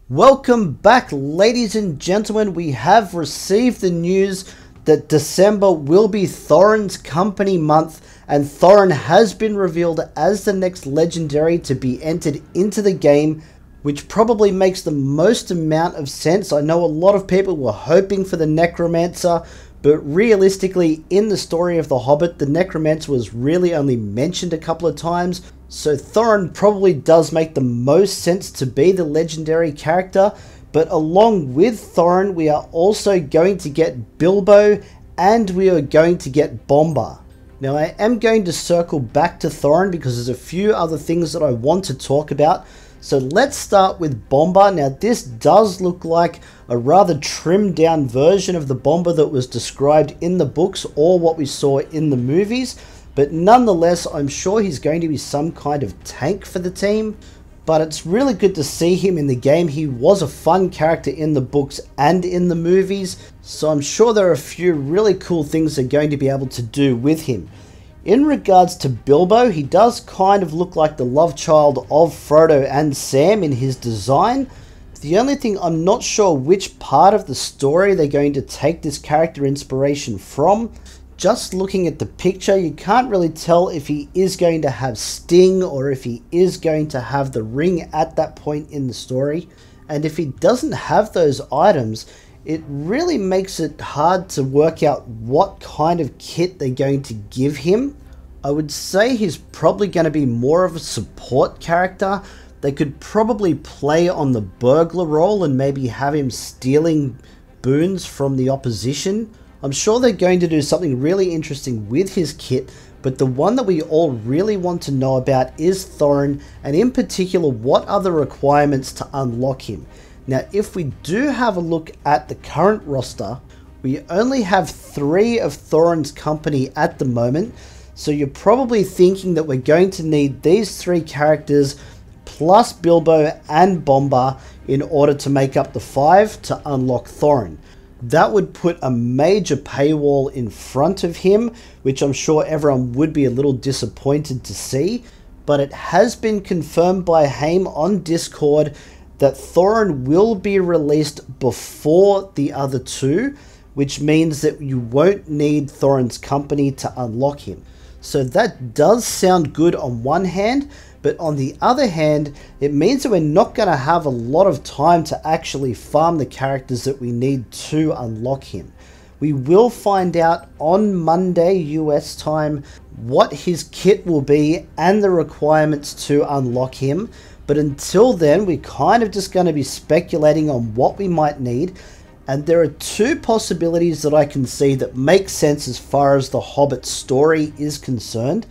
Welcome back, ladies and gentlemen. We have received the news that December will be Thorin's company month, and Thorin has been revealed as the next legendary to be entered into the game, which probably makes the most amount of sense. I know a lot of people were hoping for the Necromancer, but realistically, in the story of The Hobbit, the Necromancer was really only mentioned a couple of times. So Thorin probably does make the most sense to be the legendary character, but along with Thorin, we are also going to get Bilbo and we are going to get Bombur. Now I am going to circle back to Thorin because there's a few other things that I want to talk about. So let's start with Bombur. Now this does look like a rather trimmed down version of the Bombur that was described in the books or what we saw in the movies. But nonetheless, I'm sure he's going to be some kind of tank for the team. But it's really good to see him in the game. He was a fun character in the books and in the movies. So I'm sure there are a few really cool things they're going to be able to do with him. In regards to Bilbo, he does kind of look like the love child of Frodo and Sam in his design. The only thing, I'm not sure which part of the story they're going to take this character inspiration from. Just looking at the picture, you can't really tell if he is going to have Sting or if he is going to have the ring at that point in the story. And if he doesn't have those items, it really makes it hard to work out what kind of kit they're going to give him. I would say he's probably going to be more of a support character. They could probably play on the burglar role and maybe have him stealing boons from the opposition. I'm sure they're going to do something really interesting with his kit, but the one that we all really want to know about is Thorin, and in particular, what are the requirements to unlock him? Now, if we do have a look at the current roster, we only have 3 of Thorin's company at the moment, so you're probably thinking that we're going to need these 3 characters plus Bilbo and Bombur in order to make up the 5 to unlock Thorin. That would put a major paywall in front of him, which I'm sure everyone would be a little disappointed to see. But it has been confirmed by Haim on Discord that Thorin will be released before the other 2, which means that you won't need Thorin's company to unlock him. So that does sound good on one hand, but on the other hand, it means that we're not going to have a lot of time to actually farm the characters that we need to unlock him. We will find out on Monday US time what his kit will be and the requirements to unlock him, but until then we're kind of just going to be speculating on what we might need. And there are 2 possibilities that I can see that make sense as far as the Hobbit story is concerned.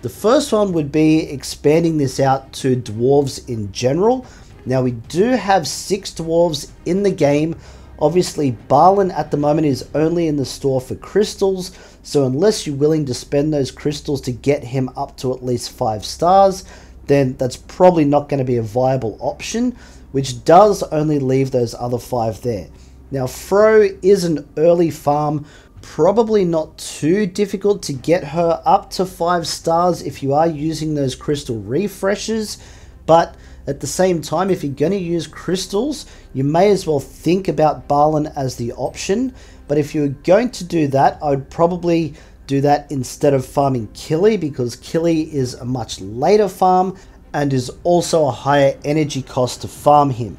The first one would be expanding this out to dwarves in general. Now we do have 6 dwarves in the game. Obviously Balin at the moment is only in the store for crystals, so unless you're willing to spend those crystals to get him up to at least 5 stars, then that's probably not going to be a viable option, which does only leave those other 5 there. Now Fro is an early farm, probably not too difficult to get her up to 5 stars if you are using those crystal refreshes, but at the same time, if you're going to use crystals, you may as well think about Balin as the option. But if you're going to do that, I would probably do that instead of farming Killy, because Killy is a much later farm and is also a higher energy cost to farm him.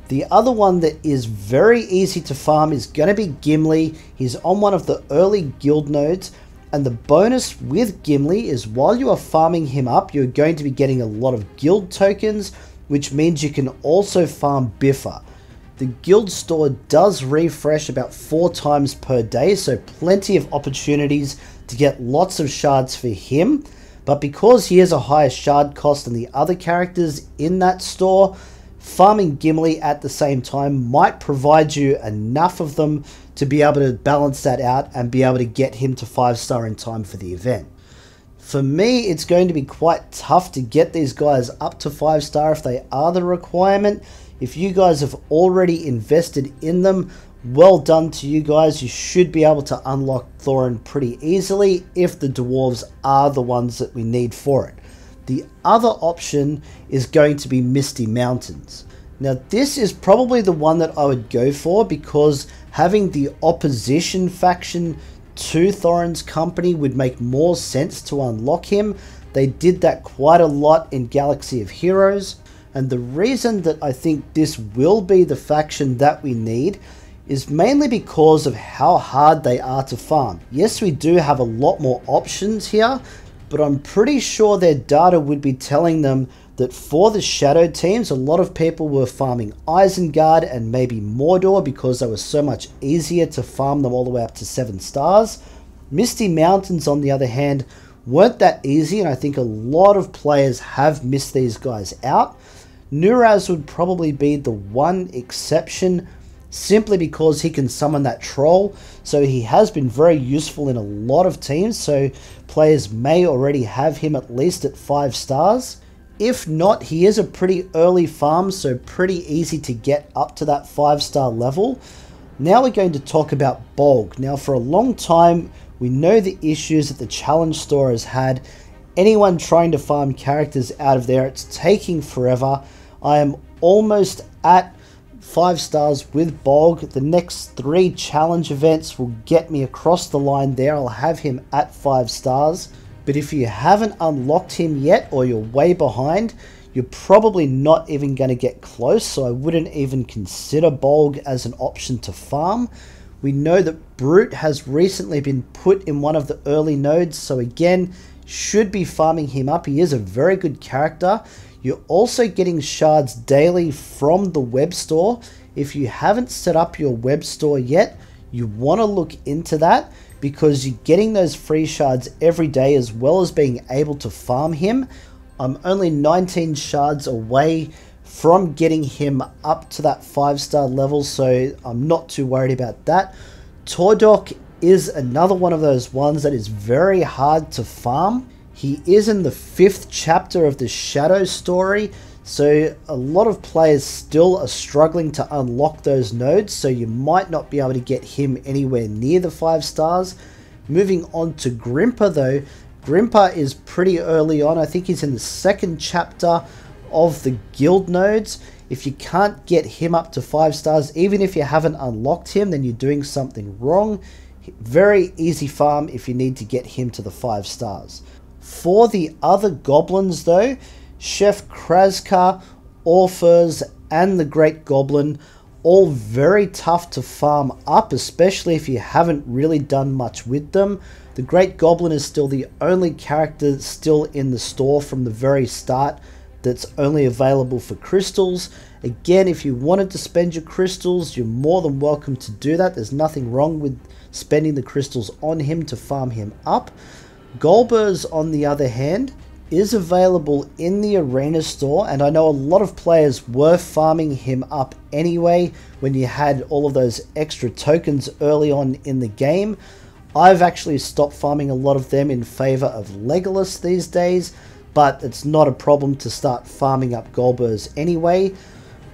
The other one that is very easy to farm is going to be Gimli. He's on one of the early guild nodes, and the bonus with Gimli is while you are farming him up, you're going to be getting a lot of guild tokens, which means you can also farm Biffa. The guild store does refresh about 4 times per day, so plenty of opportunities to get lots of shards for him. But because he has a higher shard cost than the other characters in that store, farming Gimli at the same time might provide you enough of them to be able to balance that out and be able to get him to 5-star in time for the event. For me, it's going to be quite tough to get these guys up to 5-star if they are the requirement. If you guys have already invested in them, well done to you guys. You should be able to unlock Thorin pretty easily if the dwarves are the ones that we need for it. The other option is going to be Misty Mountains. Now this is probably the one that I would go for, because having the opposition faction to Thorin's company would make more sense to unlock him. They did that quite a lot in Galaxy of Heroes, and the reason that I think this will be the faction that we need is mainly because of how hard they are to farm. Yes, we do have a lot more options here, but I'm pretty sure their data would be telling them that for the shadow teams, a lot of people were farming Isengard and maybe Mordor because they were so much easier to farm them all the way up to 7 stars. Misty Mountains, on the other hand, weren't that easy, and I think a lot of players have missed these guys out. Nuraz would probably be the one exception, simply because he can summon that troll, so he has been very useful in a lot of teams, so players may already have him at least at 5 stars. If not, he is a pretty early farm, so pretty easy to get up to that 5-star level. Now we're going to talk about Bolg. Now for a long time, we know the issues that the challenge store has had. Anyone trying to farm characters out of there, it's taking forever. I am almost at 5 stars with Bolg. The next 3 challenge events will get me across the line there. I'll have him at 5 stars. But if you haven't unlocked him yet, or you're way behind, you're probably not even going to get close, so I wouldn't even consider Bolg as an option to farm. We know that Brute has recently been put in one of the early nodes, so again, should be farming him up. He is a very good character. You're also getting shards daily from the web store. If you haven't set up your web store yet, you want to look into that, because you're getting those free shards every day, as well as being able to farm him. I'm only 19 shards away from getting him up to that 5-star level, so I'm not too worried about that. Tordok is another one of those ones that is very hard to farm. He is in the 5th chapter of the Shadow story, so a lot of players still are struggling to unlock those nodes, so you might not be able to get him anywhere near the 5 stars. Moving on to Grimpa though, Grimpa is pretty early on. I think he's in the 2nd chapter of the guild nodes. If you can't get him up to 5 stars, even if you haven't unlocked him, then you're doing something wrong. Very easy farm if you need to get him to the 5 stars. For the other goblins though, Chef Kraska, Orphers, and the Great Goblin, all very tough to farm up, especially if you haven't really done much with them. The Great Goblin is still the only character still in the store from the very start that's only available for crystals. Again, if you wanted to spend your crystals, you're more than welcome to do that. There's nothing wrong with spending the crystals on him to farm him up. Golbers, on the other hand, is available in the arena store, and I know a lot of players were farming him up anyway when you had all of those extra tokens early on in the game. I've actually stopped farming a lot of them in favor of Legolas these days, but it's not a problem to start farming up Golbers anyway.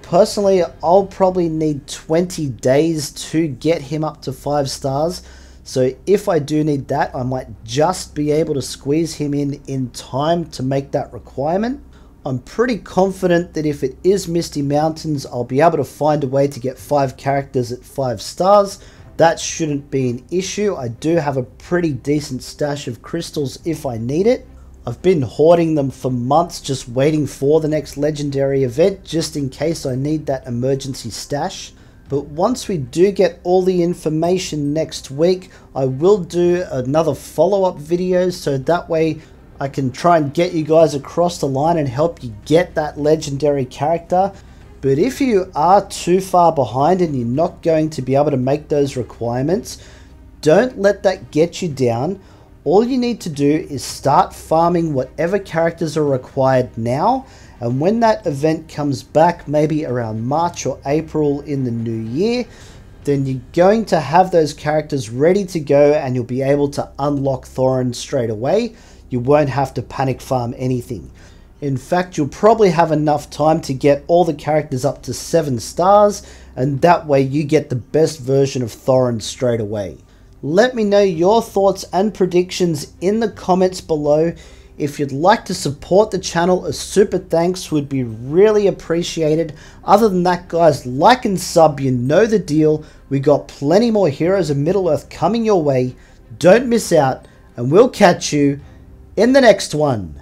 Personally, I'll probably need 20 days to get him up to 5 stars. So if I do need that, I might just be able to squeeze him in time to make that requirement. I'm pretty confident that if it is Misty Mountains, I'll be able to find a way to get 5 characters at 5 stars. That shouldn't be an issue. I do have a pretty decent stash of crystals if I need it. I've been hoarding them for months, just waiting for the next legendary event, just in case I need that emergency stash. But once we do get all the information next week, I will do another follow-up video, so that way I can try and get you guys across the line and help you get that legendary character. But if you are too far behind and you're not going to be able to make those requirements, don't let that get you down. All you need to do is start farming whatever characters are required now, and when that event comes back, maybe around March or April in the new year, then you're going to have those characters ready to go and you'll be able to unlock Thorin straight away. You won't have to panic farm anything. In fact, you'll probably have enough time to get all the characters up to 7 stars, and that way you get the best version of Thorin straight away. Let me know your thoughts and predictions in the comments below. If you'd like to support the channel, a super thanks would be really appreciated. Other than that, guys, like and sub, you know the deal. We got plenty more Heroes of Middle-earth coming your way. Don't miss out, and we'll catch you in the next one.